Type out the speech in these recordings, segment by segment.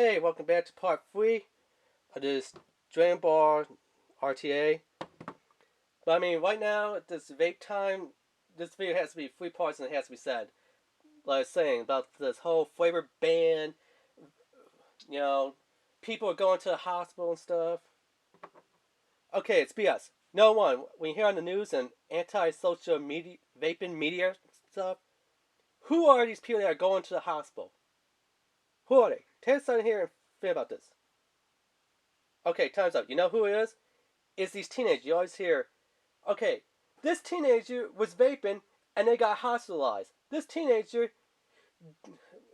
Hey, welcome back to part 3 of this Ball RDTA. But I mean, right now, this vape time, this video has to be 3 parts and it has to be said. Like I was saying, about this whole flavor ban, people are going to the hospital and stuff. Okay, it's BS. No one, when you hear on the news and anti-social media, vaping media stuff, who are these people that are going to the hospital? Who are they? Take a second here and think about this. Okay, time's up. You know who it is? It's these teenagers. You always hear, okay, this teenager was vaping and they got hospitalized. This teenager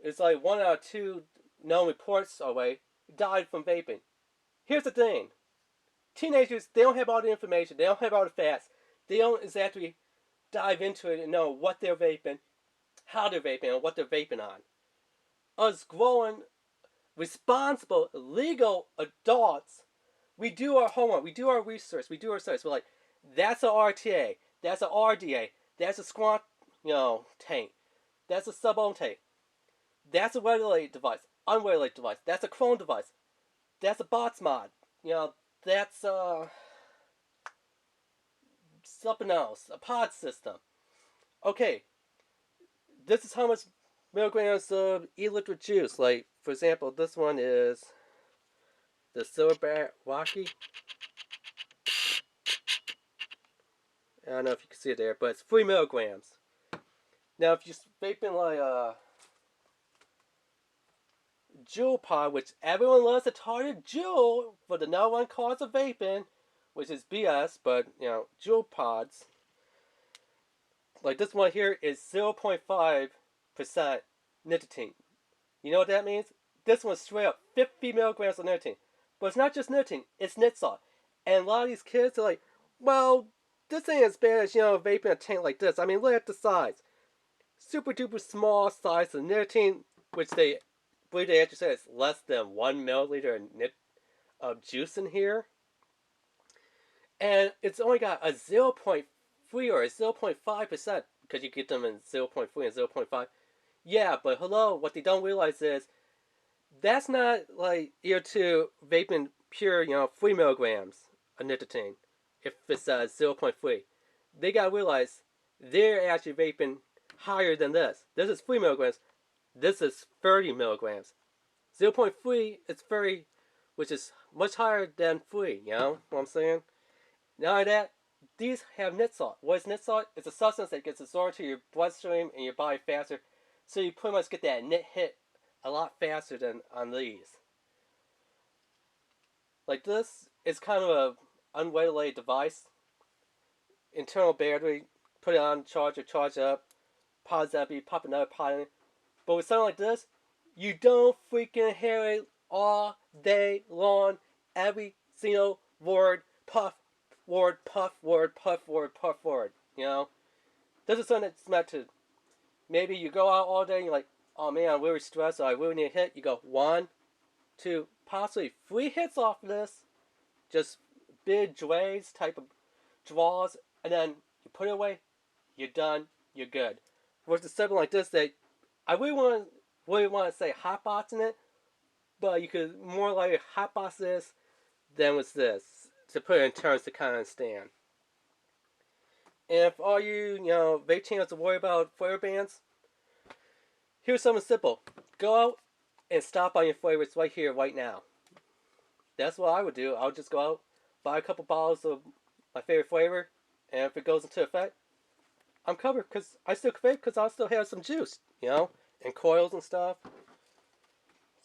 is like 1 out of 2 known reports away died from vaping. Here's the thing. Teenagers, they don't have all the information. They don't have all the facts. They don't exactly dive into it and know what they're vaping, how they're vaping, and what they're vaping on. Us growing, responsible, legal adults, we do our homework, we do our research, we do our studies. We're like, that's an RTA, that's an RDA, that's a squat, tank, that's a sub-ohm tank, that's a regulated device, unregulated device, that's a clone device, that's a bots mod, that's something else, a pod system. Okay, this is how much milligrams of e-liquid juice. Like, for example, this one is the Silverback Rocky. I don't know if you can see it there, but it's 3 milligrams. Now, if you're vaping like a Juul pod, which everyone loves to target Juul for the number 1 cause of vaping, which is BS, but, Juul pods, like this one here is 0.5% nicotine. You know what that means? This one's straight up 50 milligrams of nicotine. But it's not just nicotine, it's nitsalt. And a lot of these kids are like, well, this ain't as bad as, vaping a tank like this. I mean, look at the size. Super duper small size of nicotine, which they believe they actually say is less than 1 milliliter of juice in here. And it's only got a 0.3 or a 0.5% because you get them in 0.3 and 0.5. Yeah, but hello, what they don't realize is that's not like ear to vaping pure, 3 milligrams of nicotine if it's 0.3. They gotta realize they're actually vaping higher than this. This is 3 milligrams. This is 30 milligrams. 0.3 is 30, which is much higher than 3, you know what I'm saying? Not only that, these have nitsalt. What is nitsalt? It's a substance that gets absorbed to your bloodstream and your body faster, so you pretty much get that nit hit a lot faster than on these. Like this is kind of a unregulated device. Internal battery, put it on charger, charge it up, pause empty, pop another pod in. But with something like this, you don't freaking hear it all day long. Every single word, puff, word, puff, word, puff, word, puff, word. This is something that's meant to. Maybe you go out all day and you're like, oh man, I'm really stressed, so I really need a hit. You go 1, 2, possibly 3 hits off of this. Just big drays type of draws, and then you put it away, you're done, you're good. Versus something like this that I really want to say hotboxing it, but you could more like hotbox this than with this, to put it in terms to kind of understand. And if all you, vape channels to worry about flavor bans, here's something simple. Go out and stop on your flavors right here, right now. That's what I would do. I would just go out, buy a couple bottles of my favorite flavor, and if it goes into effect, I'm covered because I still vape because I still have some juice, and coils and stuff.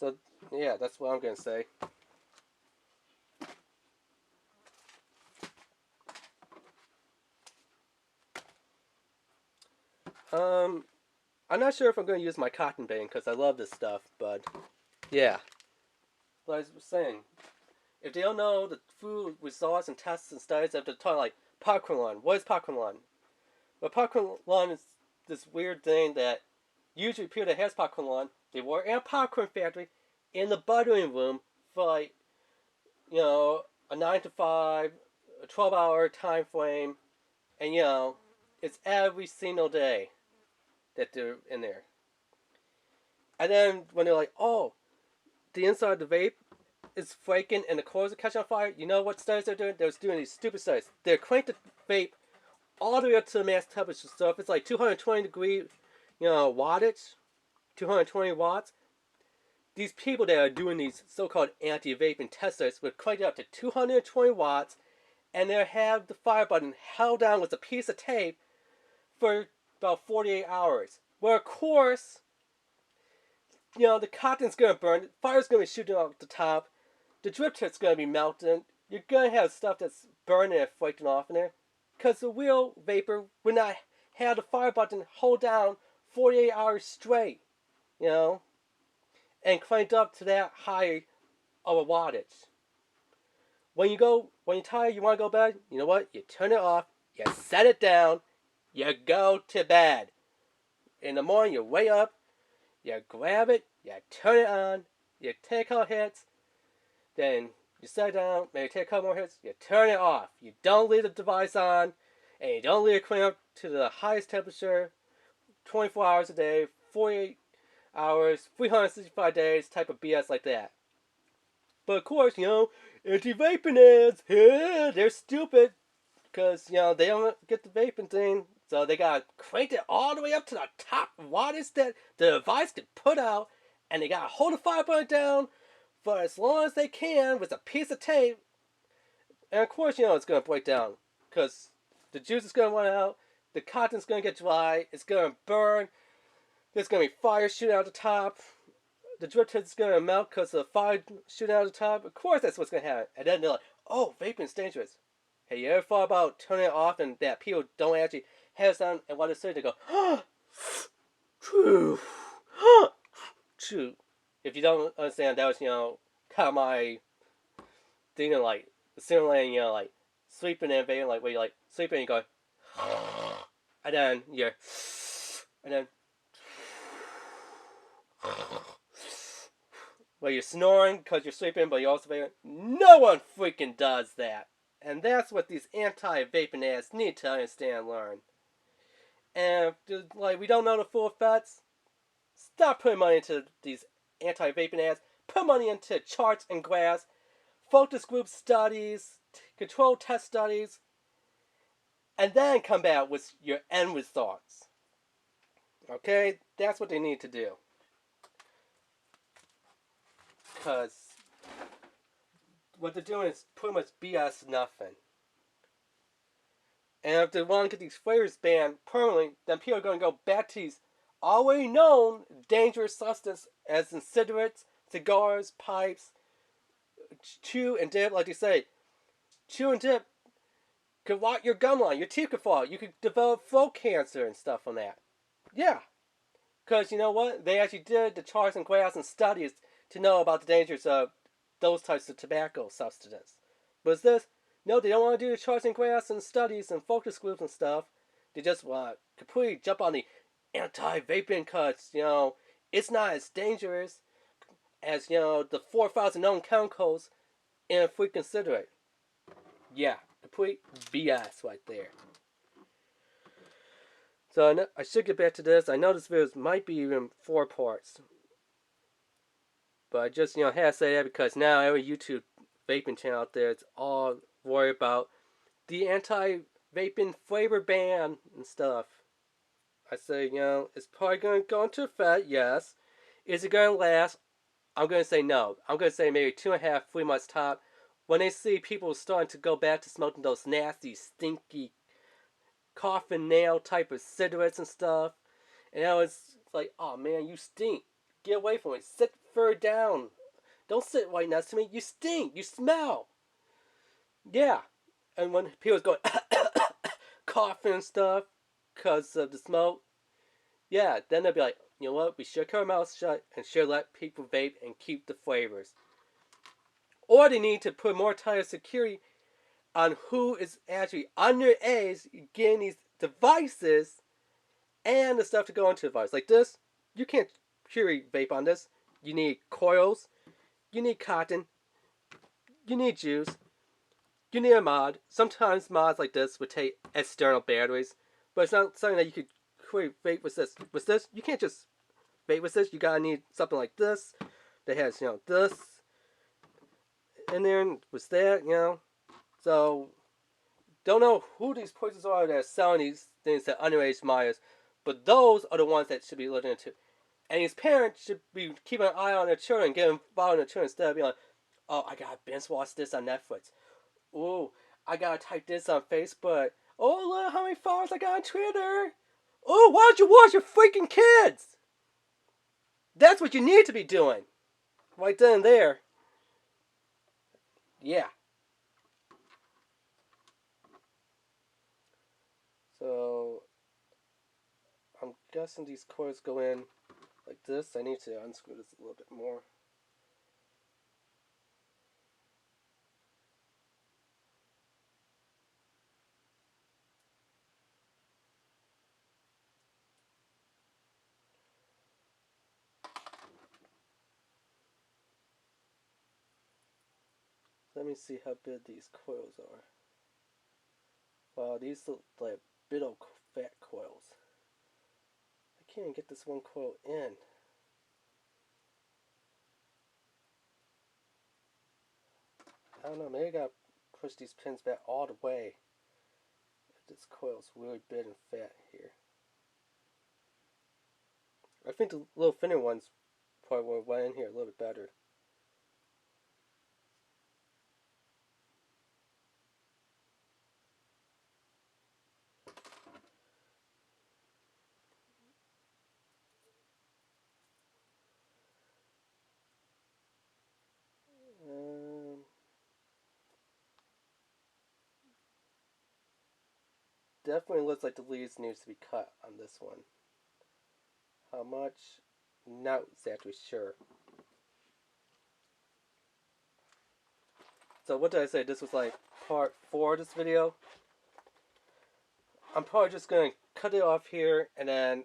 So, yeah, that's what I'm going to say. I'm not sure if I'm going to use my cotton bane because I love this stuff, but yeah. Like I was saying, if they don't know the food results and tests and studies, they have to talk like popcorn lung. What is popcorn lung? Well, popcorn lung is this weird thing that usually people that has popcorn lung, they work in a popcorn factory in the buttering room for like, a 9 to 5, a 12-hour time frame, and it's every single day that they're in there. And then when they're like, oh, the inside of the vape is flaking and the coils are catching on fire, you know what studies they're doing? They're doing these stupid studies. They're cranking the vape all the way up to the max temperature. So if it's like 220 degree, wattage, 220 watts, these people that are doing these so-called anti-vaping testers would crank it up to 220 watts, and they'll have the fire button held down with a piece of tape for about 48 hours. Well, of course, the cotton's going to burn, the fire's going to be shooting out the top, the drip tip's going to be melting, you're going to have stuff that's burning and flaking off in there. Because the real vapor would not have the fire button hold down 48 hours straight, and cranked up to that high of a wattage. When you're tired, you want to go to bed, you know what? You turn it off, you set it down, you go to bed. In the morning, you wake up, you grab it, you turn it on, you take a couple hits, then you set it down, maybe take a couple more hits, you turn it off. You don't leave the device on, and you don't leave it crank up to the highest temperature 24 hours a day, 48 hours, 365 days, type of BS like that. But of course, anti-vaping ads, they're stupid, because, they don't get the vaping thing, so they gotta crank it all the way up to the top wattage that the device can put out, and they gotta hold the fire button down for as long as they can with a piece of tape. And of course, it's gonna break down, because the juice is gonna run out, the cotton's gonna get dry, it's gonna burn, there's gonna be fire shooting out the top, the drip tip is gonna melt because of the fire shooting out the top. Of course, that's what's gonna happen. And then they're like, "Oh, vaping's dangerous." Hey, you ever thought about turning it off and that people don't actually have sound, and while they're sitting, they go, true. If you don't understand, that was, kind of my thing, like, simulating, like, sleeping and vaping, like, where you're, like, sleeping and you go, and then you're snoring because you're sleeping, but you're also vaping. No one freaking does that. And that's what these anti-vaping ads need to understand and learn. And if, we don't know the full effects, stop putting money into these anti-vaping ads. Put money into charts and graphs, focus group studies, controlled test studies, and then come back with your end results. Okay? That's what they need to do. Because what they're doing is pretty much BS nothing. And if they want to get these flavors banned permanently, then people are going to go back to these already known dangerous substances as in cigarettes, cigars, pipes, chew and dip. Like they say, chew and dip could rot your gum line, your teeth could fall, you could develop throat cancer and stuff from that. Yeah. Because you know what? They actually did the charts and graphs and studies to know about the dangers of those types of tobacco substances. But is this? No, they don't want to do the charts and graphs and studies and focus groups and stuff. They just want to completely jump on the anti-vaping cuts. It's not as dangerous as, the 4,000 known chemicals in freaking cigarette. Yeah, complete BS right there. So I should get back to this. I know this video might be even 4 parts. But I just, had to say that because now every YouTube vaping channel out there is all worried about the anti-vaping flavor ban and stuff. I say, it's probably going to go into effect, yes. Is it going to last? I'm going to say no. I'm going to say maybe 2.5, 3 months top. When they see people starting to go back to smoking those nasty, stinky, coffin nail type of cigarettes and stuff. And now it's like, oh man, you stink. Get away from it. Sit further down. Don't sit right next to me. You stink. You smell. Yeah. And when people's going coughing and stuff because of the smoke, yeah, then they'll be like, you know what? We should keep our mouths shut and should let people vape and keep the flavors. Or they need to put more tighter security on who is actually underage getting these devices and the stuff to go into the device. Like this, you can't purely vape on this. You need coils, you need cotton, you need juice, you need a mod. Sometimes mods like this would take external batteries, but it's not something that you could vape with this. With this, you can't just vape with this. You gotta need something like this, that has, you know, this in there and was that, you know. So, don't know who these persons are that are selling these things to underage minors, but those are the ones that should be looking into. And these parents should be keeping an eye on their children, getting involved in their children instead of being like, oh, I gotta binge watch this on Netflix. Ooh, I gotta type this on Facebook. Oh, look how many followers I got on Twitter. Oh, why don't you watch your freaking kids? That's what you need to be doing. Right then and there. Yeah. So, I'm guessing these coils go in like this. I need to unscrew this a little bit more. Let me see how big these coils are. Wow, these look like big old fat coils. I can't even get this one coil in. I don't know, maybe I gotta push these pins back all the way. This coil's really big and fat here. I think the little thinner ones probably would have went in here a little bit better. Definitely looks like the leads needs to be cut on this one. How much? Not exactly sure. So what did I say? This was like part 4 of this video. I'm probably just going to cut it off here and then